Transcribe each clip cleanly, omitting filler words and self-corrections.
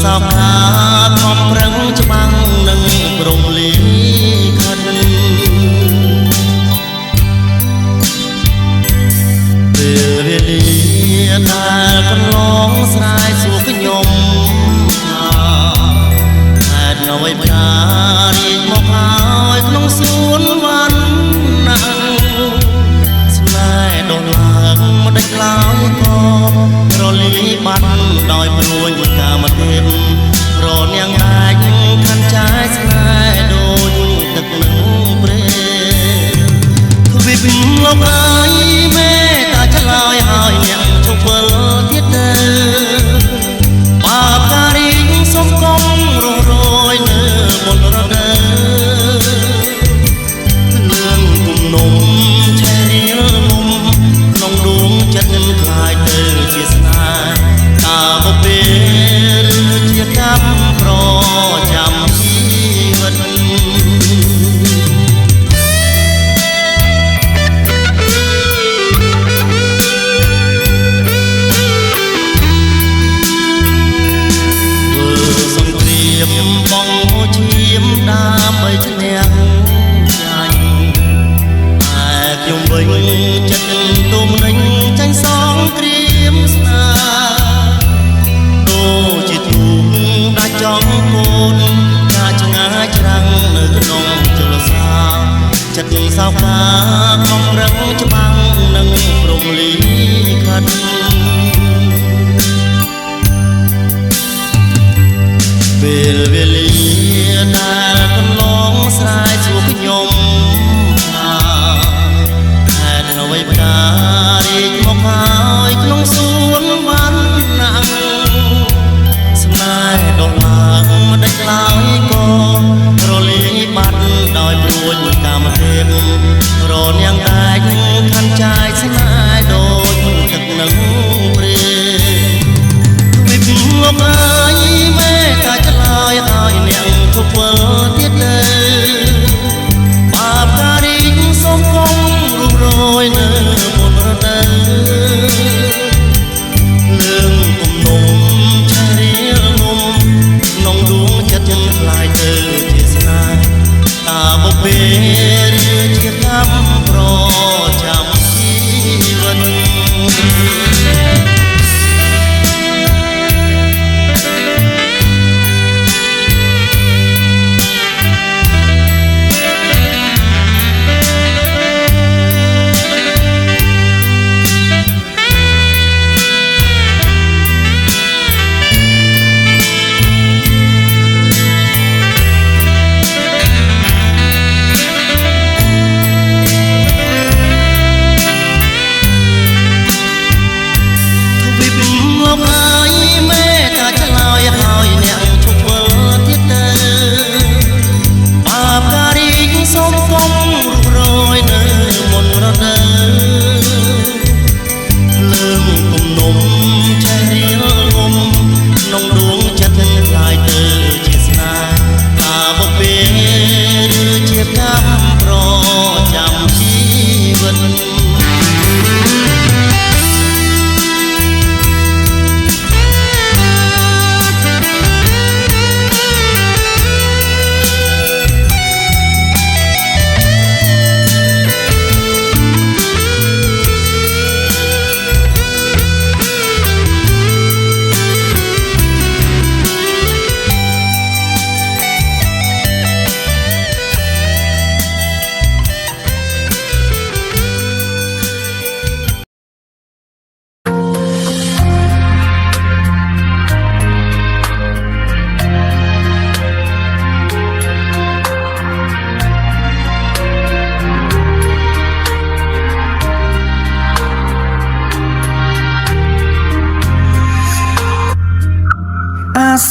សោកថាខំប្រឹងច្បាំងនឹងព្រមលីខិតពេលវេលាដែលកន្លងស្រែកសួរខ្ញុំថាហេតុអ្វីផ្ការីកមកហើយក្នុងសួនវណ្ណាស្នេហ៍ដុះឡើងមិនដេចឡើយក៏រលាយបាត់ដោយព្រួយកាមទេពរនាងអាចខាន់ចាយស្នេហ៍ដូចទឹកនឹងព្រេទ្វីបលោកអើយមេតាឆ្លើយហើយអ្នកជប់វិលទៀតទៅបាបការីសុំគុំរស់រយនៅមុនរដូវលឿនគុំនំឆេះរៀលលំក្នុងដួងចិត្តខ្លាយទៅជាស្នេហ៍តាបពេលឬជាកម្មប្រចាំជីវិតបងឈាមដើម្បីឈ្នះចាញ់តែខ្ញុំវិញចិត្តទុំនឹងចាញ់សងគ្រាមស្នាដូចជាទូដាច់ចង់កូនកាឆ្ងាយច្រាំងនៅក្នុងជលសាចិត្តសោកកាខំប្រឹងច្បាំងនឹងព្រមលីខិតពេលវេលាដែលកន្លងស្រែកសួរខ្ញុំថាហេតុអ្វីផ្ការីកមកហើយក្នុងសួនវណ្ណាស្នេហ៍ដុះឡើងមិនដេចឡើយក៏រលាយបាត់ដោយព្រួយកាមទេពរនាងអាចខាន់ចាយស្នេហ៍ដូចទឹកនឹងព្រេទ្វីបលោកអើយមេតាឆ្លើយហើយអ្នកជប់វិលទៀតទៅបាបការីសុំគុំរស់រយនៅមុនរដូវលឿងគុំនំឆេះរៀលលំក្នុងដួងចិត្តខ្លាយទៅជាស្នេហ៍តាបពេលឬជាកម្មប្រចាំជីវិត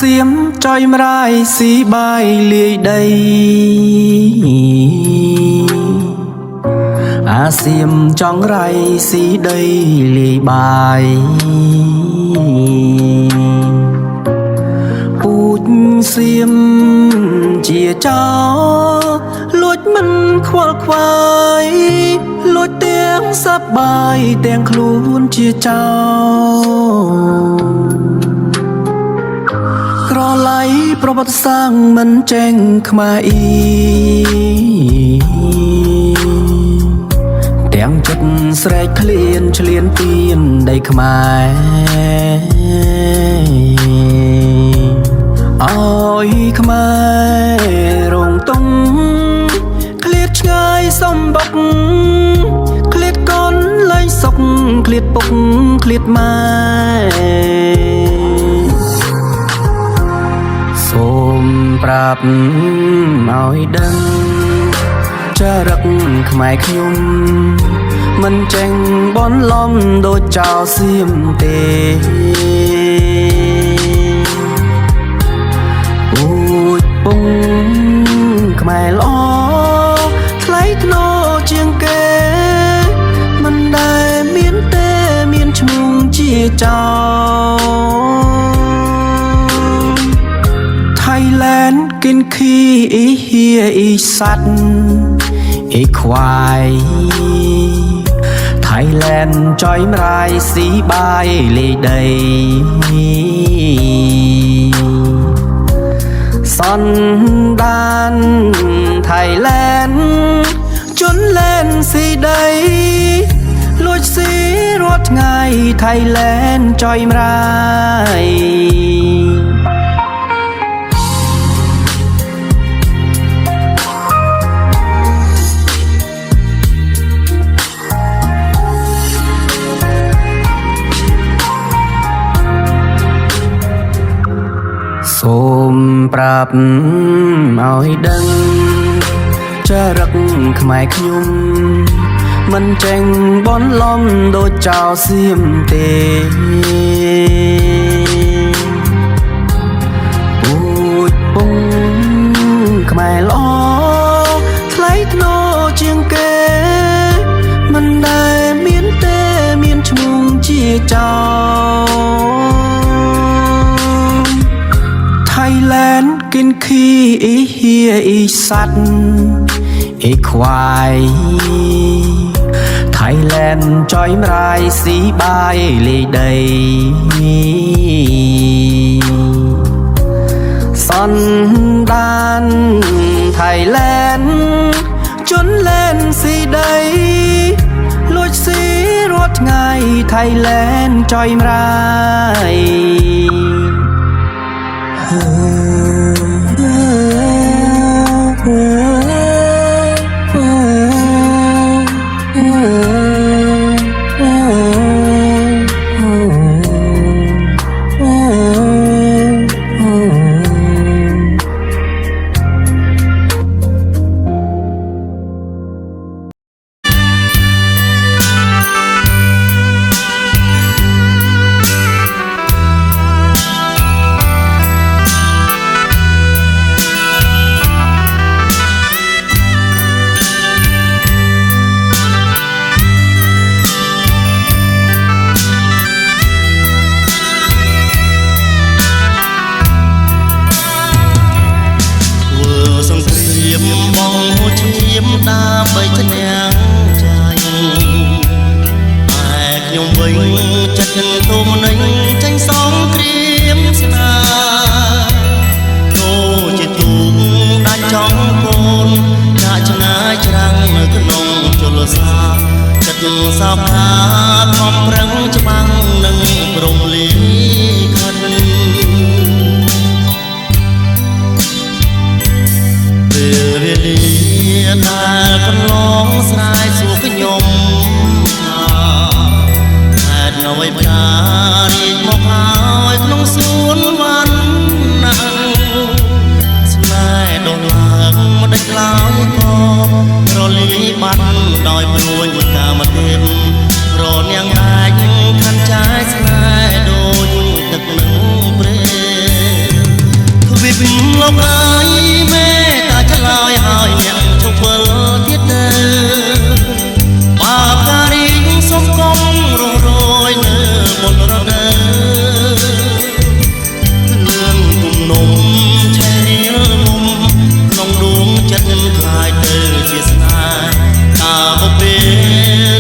សៀមចុយម្រាយស៊ីបាយលាយដីអាសៀមចង់រៃស៊ីដីលាយបាយពូជសៀមជាចោលួចមិនខ្វល់ខ្វាយលួចទាំងសប្បាយទាំងខ្លួនជាចោលក្រ ប្រវត្តិសាស្ត្រមិនចេញខ្មែរអ៊ីទាំងចិត្តស្រែកឃ្លានឆ្លៀនពៀនដីខ្មែរអើយខ្មែររងទុំឃ្លាតឆ្ងាយសំបុកឃ្លាតកូនលែងសុកឃ្លាតពុកឃ្លាតម៉ែសូមប្រាប់ឲ្យដឹងចារឹកខ្មែរខ្ញុំមិនចេញបនលំដូចចោលសៀមទេអូចពងខ្មែរល្អថ្លៃថ្នូរជាងគេមិនដែលមានទេមានឈ្មោះជាចោលThailand กินขี้อีเฮียอีสัตว์อีควาย Thailand จอยมรายสีบายเลยได้สันดาน Thailand จนเล่นสีได้ลวดสีรวดง่าย Thailand จอยมรายសូមប្រាប់ឲ្យដឹងចារឹកខ្មែរខ្ញុំមិនចេញបនលំដូចចោលសៀមទេអូចពងខ្មែរល្អថ្លៃថ្នូរជាងគេមិនដែលមានទេមានឈ្មោះជាចោលThailand กินขี้อีเฮียอีสัตว์อีควาย Thailand จอยมรายสีบายเลยได้สันดาน Thailand จนเล่นสีได้ลวดสีรวดง่าย Thailand จอยมรายដើម្បីឈ្នះใจតែខ្ញុំវិញចិត្តទុំនឹងចាញ់សងគ្រាមស្នាចូលជាទូកដាច់ចង់កូនចាក់ឆ្ងាយច្រាំងនៅក្នុងជលសាចិត្តសោកថាខំប្រឹងច្បាំងនឹងព្រមលីខិនពេលវេលាដែលកន្លងស្រាយសួរខ្ញុំថាហេតុអ្វីផ្ការីកមកហើយក្នុងសួនវណ្ណាស្នេហ៍ដុះឡើងមិនដេចឡើយក៏រលាយបាត់ដោយព្រួយកាមទេពរនាងអាចខាន់ចាយស្នេហ៍ដូចទឹកនឹងព្រែទ្វីបលោកអើយមេតាឆ្លើយហើយអ្នកឈប់វិលទៀតទៅបាបការីសុំកុំរស់រយនៅមុនរដូវលឿនគុំនំឆេរៀលមុំក្នុងដួងចិត្តខ្លាយទៅជាស្នេហ៍តាបុពេ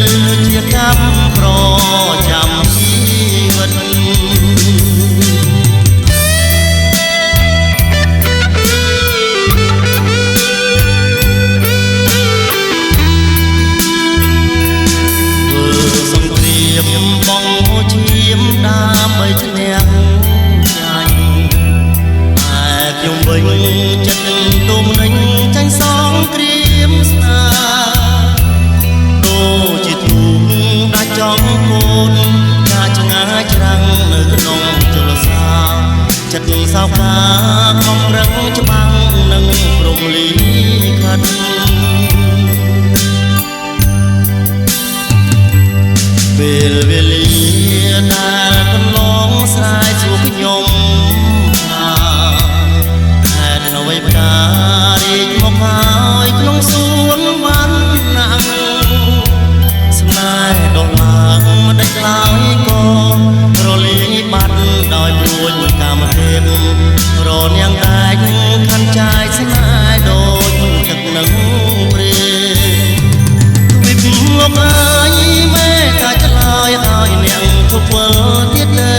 លឬជាកម្មប្រចាំជីវិត សោកាកំរឹងច្បាំងនឹងព្រំលីខាត់ពេលវេលាដែលកន្លងស្រែកសួរខ្ញុំថាហេតុអ្វីផ្ការីកមកហើយក្នុងសួនវណ្ណាស្នេហ៍ដុះឡើងមិនដាច់ឡើយក៏រលាយបាត់ដោយព្រួយមួយកាមទេពរនាងតែងខាន់ចាយស្នេហ៍ដូចទឹកនឹងព្រាវិបលោកអើយមេតាឆ្លើយឲ្យនាងជប់វិលទៀតទៅ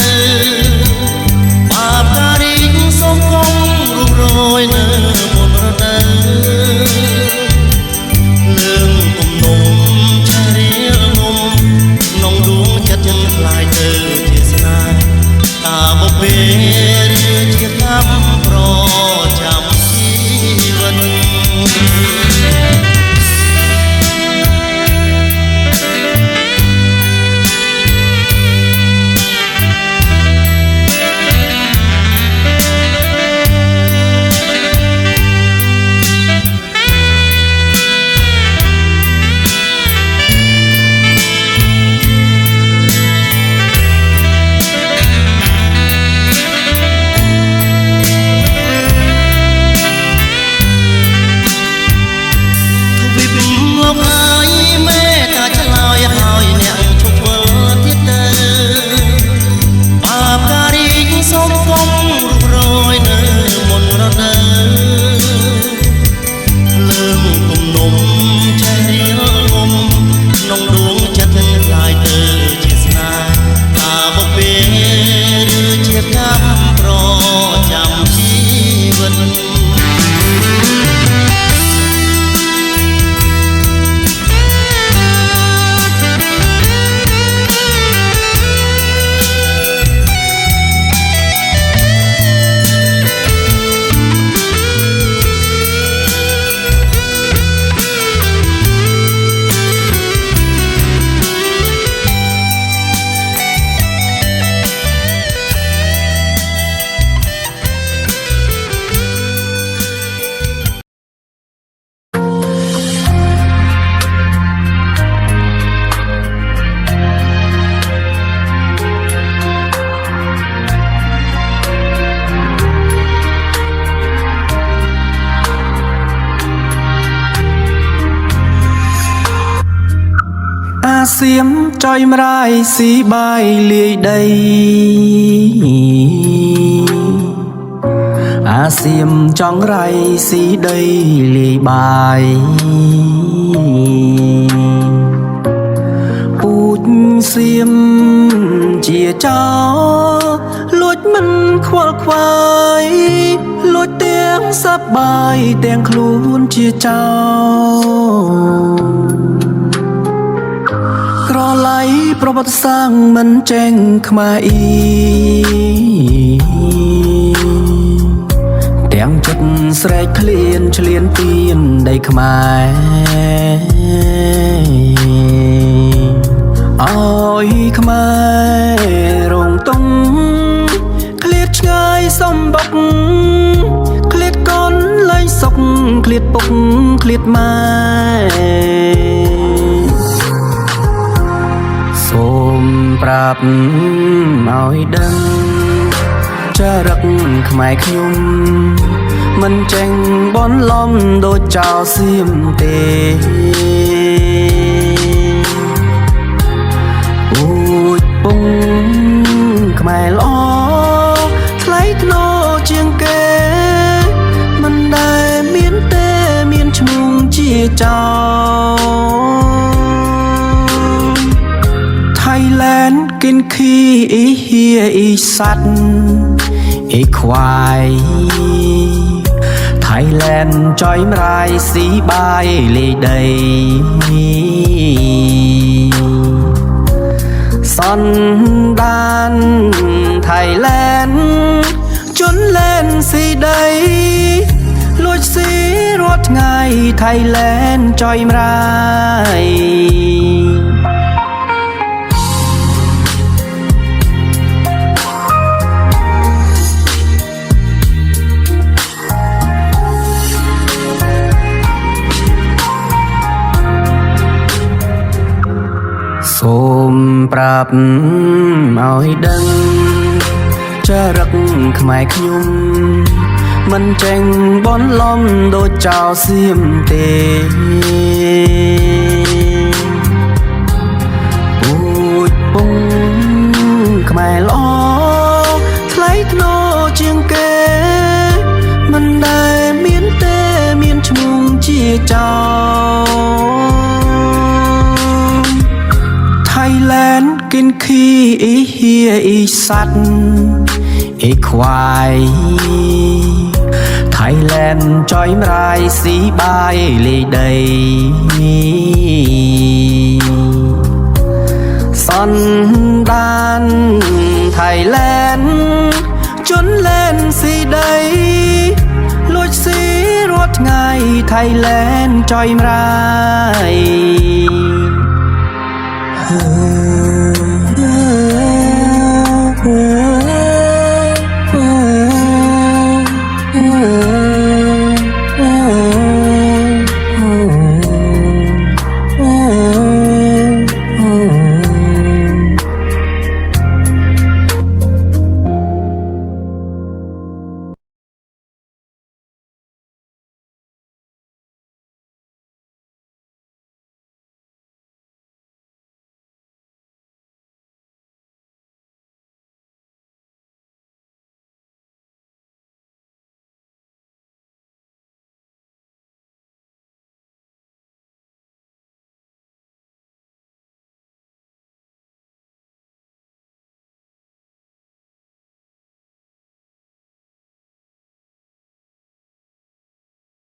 បាបការីកសូមគុំរូបរយនៅមុនរដូវលើងគំនុំឆេះរៀលងំក្នុងដួងចិត្តចិនខ្លាយទៅជាស្នេហ៍តាបុព្វេឬជាកម្មប្រចាំជីវិតសៀមចុយម្រាយស៊ីបាយលាយដីអាសៀមចង់រៃស៊ីដីលាយបាយពូជសៀមជាចោលួចមិនខ្វល់ខ្វាយលួចទាំងសប្បាយទាំងខ្លួនជាចោក្រឡៃប្រវត្តិសាស្ត្រមិនចេញខ្មែរអ៊ីទាំងចិត្តស្រែកឃ្លានឆ្លៀនពៀនដីខ្មែរអើយខ្មែររងទុំឃ្លាតឆ្ងាយសំបុកឃ្លាតកូនលែងសុកឃ្លាតពុកឃ្លាតម៉ែសូមប្រាប់ឲ្យដឹងចារឹកខ្មែរខ្ញុំមិនចេញបនលំដូចចោលសៀមទេពូជពងខ្មែរល្អថ្លៃថ្នូរជាងគេមិនដែលមានទេមានឈ្មោះជាចោលThailand กินขี้อีเฮียอีสัตว์อีควาย Thailand ចុយម្រាយស៊ីបាយលេដីសន្តាន Thailand ជន់លែនស៊ីដីលួចស៊ីរាល់ថ្ងៃ Thailand ចុយម្រាយ ប់ឲ្យដឹងចរិតខ្មែរខ្ញុំមិនចេញបនលំដូចចោលសៀមទេពូជពងខ្មែរល្អថ្លៃថ្នូរជាងគេមិនដែលមានទេមានឈ្មោះជាចោល Thailand กินขี้อีเฮียอีสัตว์อีควาย Thailand จอยมรายสีบายเลยได้สันดาน Thailand จนเล่นสีได้ลุยสีรถง่าย Thailand จอยมราย